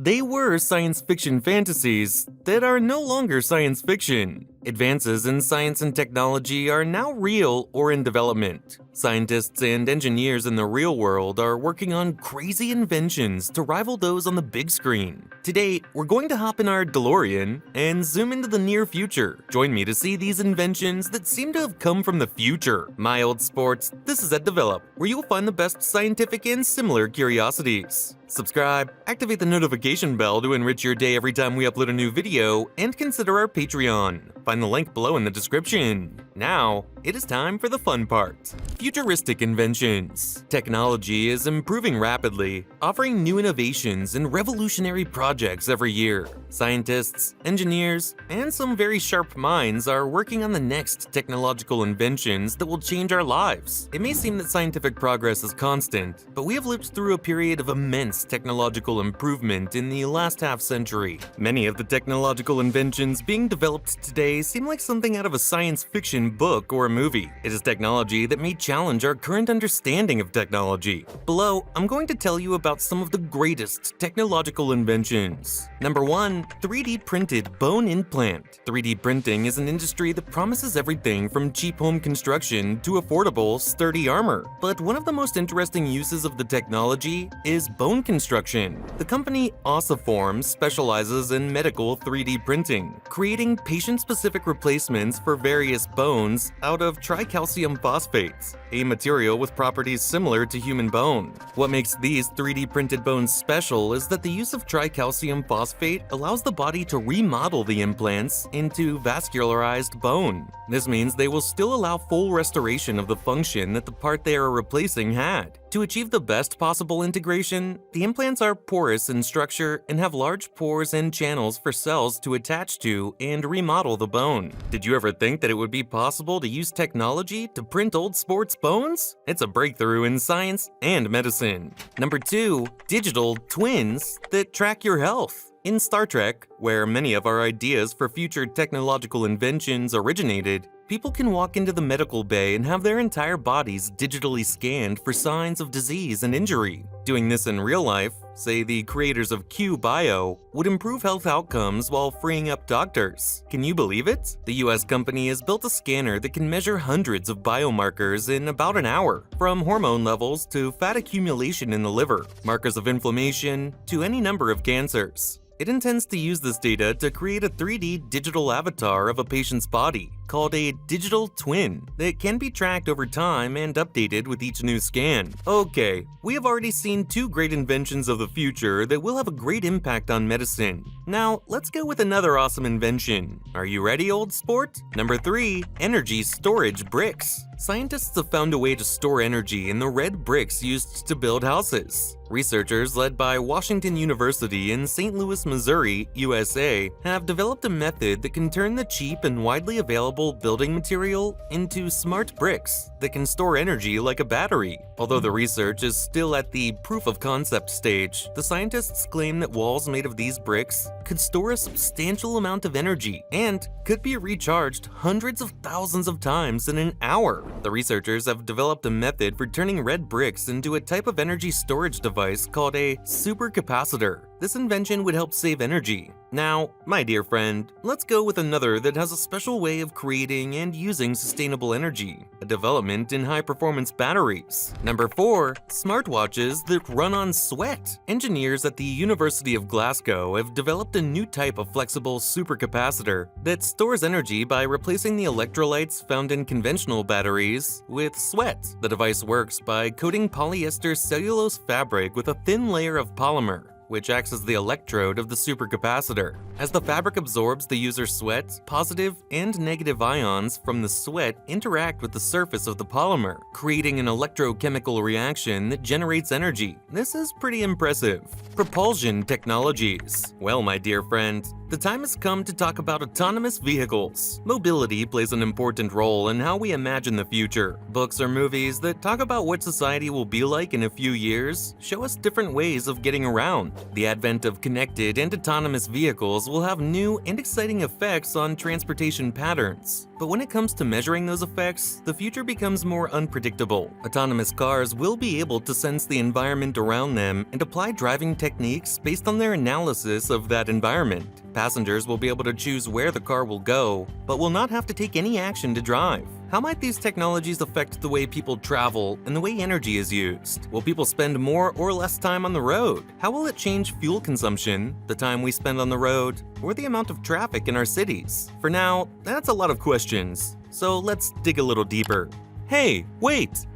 They were science fiction fantasies that are no longer science fiction. Advances in science and technology are now real or in development. Scientists and engineers in the real world are working on crazy inventions to rival those on the big screen. Today, we're going to hop in our DeLorean and zoom into the near future. Join me to see these inventions that seem to have come from the future. My old sports, this is EdDevelop, where you'll find the best scientific and similar curiosities. Subscribe, activate the notification bell to enrich your day every time we upload a new video, and consider our Patreon. Find the link below in the description. Now, it is time for the fun part. Futuristic inventions. Technology is improving rapidly, offering new innovations and revolutionary projects every year. Scientists, engineers, and some very sharp minds are working on the next technological inventions that will change our lives. It may seem that scientific progress is constant, but we have lived through a period of immense technological improvement in the last half-century. Many of the technological inventions being developed today seem like something out of a science fiction book or a movie. It is technology that may challenge our current understanding of technology. Below, I'm going to tell you about some of the greatest technological inventions. Number 1. 3D printed bone implant. 3D printing is an industry that promises everything from cheap home construction to affordable, sturdy armor. But one of the most interesting uses of the technology is bone construction. The company Ossiform specializes in medical 3D printing, creating patient-specific replacements for various bones out of tricalcium phosphates, a material with properties similar to human bone. What makes these 3D printed bones special is that the use of tricalcium phosphate allows the body to remodel the implants into vascularized bone. This means they will still allow full restoration of the function that the part they are replacing had. To achieve the best possible integration, the implants are porous in structure and have large pores and channels for cells to attach to and remodel the bone. Did you ever think that it would be possible to use technology to print old sports bones? It's a breakthrough in science and medicine. Number 2. Digital twins that track your health. In Star Trek, where many of our ideas for future technological inventions originated, people can walk into the medical bay and have their entire bodies digitally scanned for signs of disease and injury. Doing this in real life, say the creators of Q Bio, would improve health outcomes while freeing up doctors. Can you believe it? The US company has built a scanner that can measure hundreds of biomarkers in about an hour, from hormone levels to fat accumulation in the liver, markers of inflammation, to any number of cancers. It intends to use this data to create a 3D digital avatar of a patient's body, called a digital twin, that can be tracked over time and updated with each new scan. Okay, we have already seen 2 great inventions of the future that will have a great impact on medicine. Now, let's go with another awesome invention. Are you ready, old sport? Number 3. Energy storage bricks. Scientists have found a way to store energy in the red bricks used to build houses. Researchers led by Washington University in St. Louis, Missouri, USA, have developed a method that can turn the cheap and widely available building material into smart bricks that can store energy like a battery. Although the research is still at the proof of concept stage, the scientists claim that walls made of these bricks could store a substantial amount of energy and could be recharged hundreds of thousands of times in an hour. The researchers have developed a method for turning red bricks into a type of energy storage device called a supercapacitor. This invention would help save energy. Now, my dear friend, let's go with another that has a special way of creating and using sustainable energy, a development in high-performance batteries. Number 4. Smartwatches that run on sweat. Engineers at the University of Glasgow have developed a new type of flexible supercapacitor that stores energy by replacing the electrolytes found in conventional batteries with sweat. The device works by coating polyester cellulose fabric with a thin layer of polymer, which acts as the electrode of the supercapacitor. As the fabric absorbs the user's sweat, positive and negative ions from the sweat interact with the surface of the polymer, creating an electrochemical reaction that generates energy. This is pretty impressive. Propulsion Technologies. Well, my dear friend, The time has come to talk about autonomous vehicles. Mobility plays an important role in how we imagine the future. Books or movies that talk about what society will be like in a few years show us different ways of getting around. The advent of connected and autonomous vehicles will have new and exciting effects on transportation patterns. But when it comes to measuring those effects, the future becomes more unpredictable. Autonomous cars will be able to sense the environment around them and apply driving techniques based on their analysis of that environment. Passengers will be able to choose where the car will go, but will not have to take any action to drive. How might these technologies affect the way people travel and the way energy is used? Will people spend more or less time on the road? How will it change fuel consumption, the time we spend on the road, or the amount of traffic in our cities? For now, that's a lot of questions, so let's dig a little deeper. Hey, wait!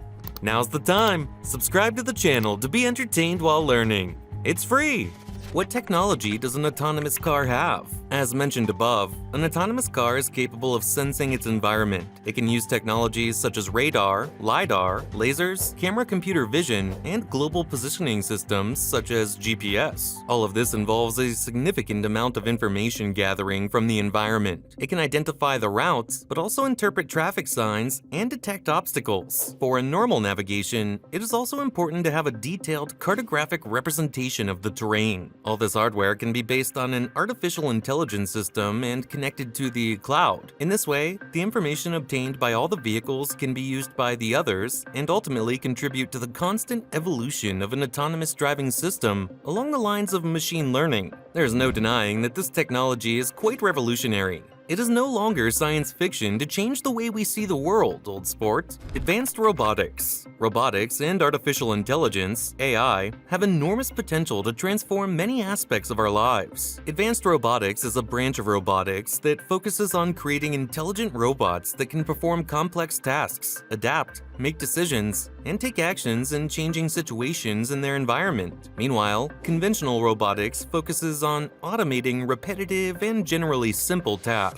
Now's the time! Subscribe to the channel to be entertained while learning. It's free! What technology does an autonomous car have? As mentioned above, an autonomous car is capable of sensing its environment. It can use technologies such as radar, LiDAR, lasers, camera computer vision, and global positioning systems such as GPS. All of this involves a significant amount of information gathering from the environment. It can identify the routes, but also interpret traffic signs and detect obstacles. For a normal navigation, it is also important to have a detailed cartographic representation of the terrain. All this hardware can be based on an artificial intelligence system and connected to the cloud. In this way, the information obtained by all the vehicles can be used by the others and ultimately contribute to the constant evolution of an autonomous driving system along the lines of machine learning. There's no denying that this technology is quite revolutionary. It is no longer science fiction to change the way we see the world, old sport. Advanced robotics. Robotics and artificial intelligence, AI, have enormous potential to transform many aspects of our lives. Advanced robotics is a branch of robotics that focuses on creating intelligent robots that can perform complex tasks, adapt, make decisions, and take actions in changing situations in their environment. Meanwhile, conventional robotics focuses on automating repetitive and generally simple tasks.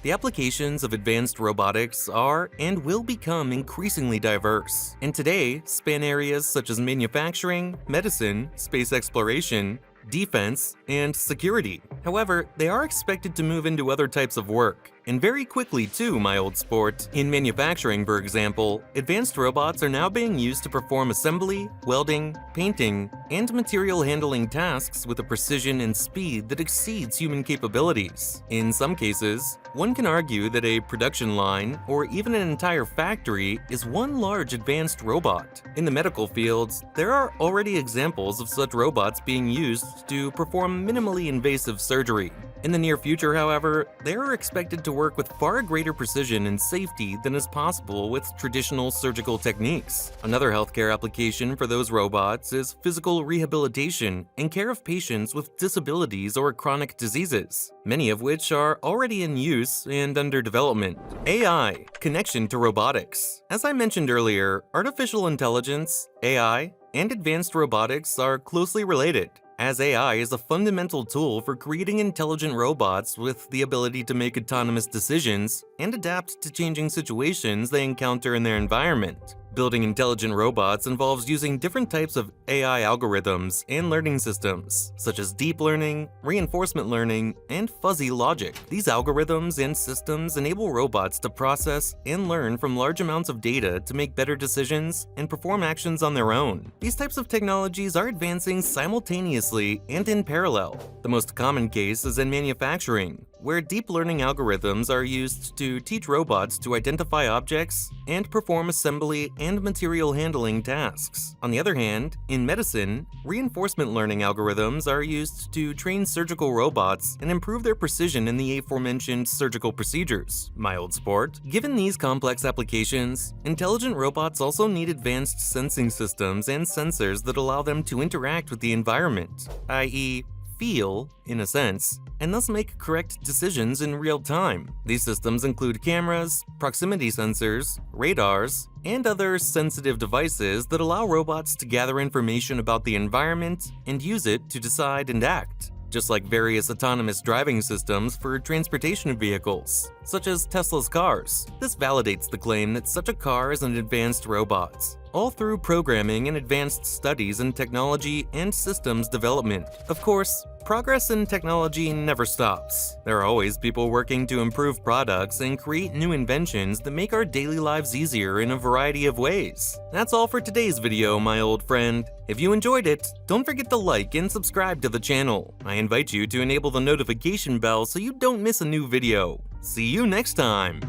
The applications of advanced robotics are and will become increasingly diverse, and today span areas such as manufacturing, medicine, space exploration, defense, and security. However, they are expected to move into other types of work, and very quickly too, my old sport. In manufacturing, for example, advanced robots are now being used to perform assembly, welding, painting, and material handling tasks with a precision and speed that exceeds human capabilities. In some cases, one can argue that a production line, or even an entire factory, is one large advanced robot. In the medical fields, there are already examples of such robots being used to perform minimally invasive surgery. In the near future, however, they are expected to work with far greater precision and safety than is possible with traditional surgical techniques. Another healthcare application for those robots is physical rehabilitation and care of patients with disabilities or chronic diseases, many of which are already in use and under development. AI, connection to robotics. As I mentioned earlier, artificial intelligence, AI, and advanced robotics are closely related, as AI is a fundamental tool for creating intelligent robots with the ability to make autonomous decisions and adapt to changing situations they encounter in their environment. Building intelligent robots involves using different types of AI algorithms and learning systems, such as deep learning, reinforcement learning, and fuzzy logic. These algorithms and systems enable robots to process and learn from large amounts of data to make better decisions and perform actions on their own. These types of technologies are advancing simultaneously and in parallel. The most common case is in manufacturing, where deep learning algorithms are used to teach robots to identify objects and perform assembly and material handling tasks. On the other hand, in medicine, reinforcement learning algorithms are used to train surgical robots and improve their precision in the aforementioned surgical procedures. My old sport. Given these complex applications, intelligent robots also need advanced sensing systems and sensors that allow them to interact with the environment, i.e., feel, in a sense, and thus make correct decisions in real time. These systems include cameras, proximity sensors, radars, and other sensitive devices that allow robots to gather information about the environment and use it to decide and act. Just like various autonomous driving systems for transportation vehicles, such as Tesla's cars. This validates the claim that such a car is an advanced robot, all through programming and advanced studies in technology and systems development. Of course, Progress in technology never stops. There are always people working to improve products and create new inventions that make our daily lives easier in a variety of ways. That's all for today's video, my old friend. If you enjoyed it, don't forget to like and subscribe to the channel. I invite you to enable the notification bell so you don't miss a new video. See you next time!